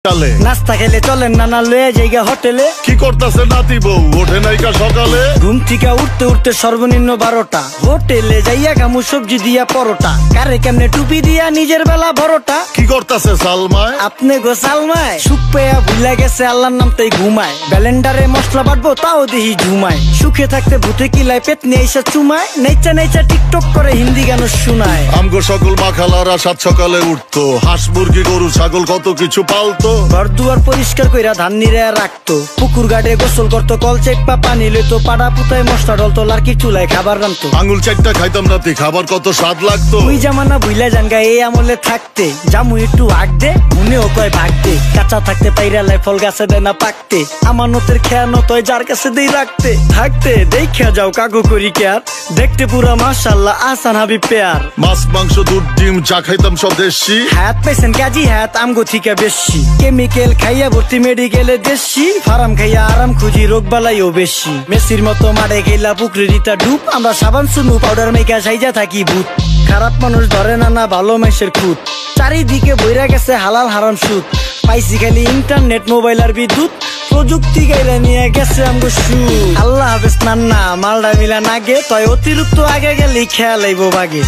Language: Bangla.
নাস্তা খেলে চলেন নানা লয়ে জায়গা হোটেলে। কি করতেছে নাতি বউ ওঠে নাইকা সকালে? ঘুম থেকে উঠতে উঠতে সর্বনিম্ন 12টা। হোটেলে যাইয়া খামু সবজি দিয়া পরোটা। কারে কেমনে টুপি দিয়া নিজের বেলা বড়টা। কি করতেছে সালমায়? আপনি গো সালমায় সুখ পেয়া ভুলা গেছে আল্লাহর নাম তাই ঘুমায়। ব্যালেন্ডারে মশলা বাটবো তাও দেহি ঝুমায়। সুখে থাকতে ভূতে কিলায় পেট নিয়ে এসে চুমায়। নাইচা নাইচা টিকটক করে হিন্দি গান শোনায়। আমগো সকল মাখালারা সাত সকালে উঠতো, হাঁস মুরগি গরু ছাগল কত কিছু পালতো। ঘর দুয়ার পরিষ্কার কইরা ধান নিরে রাখতো। পুকুর ঘাটে গোসল করতো, কল চেপা পানি লইতো। পাড়া পুতায় মশলা ডলতো, লার্কি চুলায় খাবার রান্তো। আঙুল চারটা খাইতাম নাতি, খাবার কত স্বাদ লাগতো। ওই জামানা ভুইলা জানগা এই আমলে থাকতে। জামু একটু আগ দে মনেও কয় ভাগ দে। কাঁচা থাকতে পাইরালায় ফল গাছে দেয় না পাকতে। আমানতের খেয়ানত হয় যার কাছে দেই রাখতে। থাকতে দেখা যাও কাগু করি কেয়ার। দেখতে পুরা মাশাআল্লাহ আসান হাবি পেয়ার। মাছ মাংস দুধ ডিম চা খাইতাম সব দেশি। হাত পেছেন কাজী হাত আমগো থেকে বেশি। কেমিক্যাল খাইয়া ভর্তি মেডিকেলে দেশি। ফার্ম খাইয়া আরাম খুঁজি রোগ বালাইও বেশি। মেসির মতো মারে গেলা পুকুরে রিতা ডুব। আমরা সাবান সুনু পাউডার মেকা সাইজা থাকি ভূত। খারাপ মানুষ ধরে না না ভালো মেসের খুঁত। চারিদিকে বইরা গেছে হালাল হারাম সুদ। পাইছি খালি ইন্টারনেট মোবাইল আর বিদ্যুৎ। প্রযুক্তি গাইলা নিয়ে গেছে আমগো সু। আল্লাহ হাফেজ নান্না মালডা মিলা নাগে। তয় অতিরিক্ত আগে গেলে খেয়াল আইবো বাগে।